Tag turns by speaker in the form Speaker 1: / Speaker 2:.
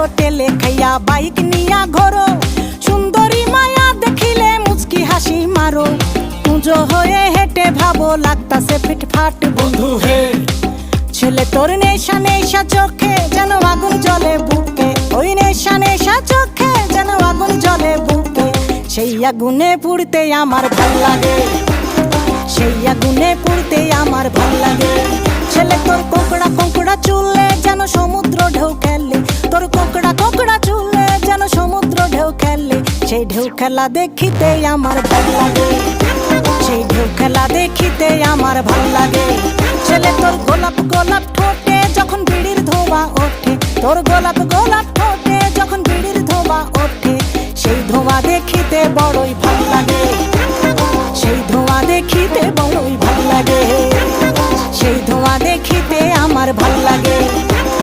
Speaker 1: হোটেলে খাইয়া বাইক নিয়া ঘোরো, সুন্দরী মায়া দেখিলে মুচকি হাসি মারো, পুজো হয়ে হেঁটে ভাবো লাগতাছে ফিটফাট বন্ধু হে। ছেলে তোর নেশা নেশা চোখে যেন আগুন জ্বলে বুকে, ওই নেশা নেশা চোখে যেন আগুন জ্বলে বুকে, সেই আগুনে পুড়তে আমার ভাল লাগে, সেই আগুনে পুড়তে আমার ভাল লাগে। ছেলে তোর কোকড়া কোকড়া চুলে যেন সমুদ্র ঢেউ খেলে, তোর কোকড়া কোকড়া চুলে যেন সমুদ্র ঢেউ খেলে, সেই ঢেউ খেলা দেখিতে আমার ভাল লাগে, সেই ঢেউ খেলা দেখিতে আমার ভাল লাগে। ছেলে তোর গোলাপ গোলাপ ঠোঁটে যখন বিড়ির ধোঁয়া ওঠে, তোর গোলাপ গোলাপ ঠোঁটে যখন বিড়ির ধোঁয়া ওঠে, সেই ধোঁয়া দেখিতে বড়ই ভাল লাগে, সেই ধোঁয়া দেখিতে বড়ই ভাল লাগে, সেই ধোঁয়া দেখিতে আমার ভাল লাগে।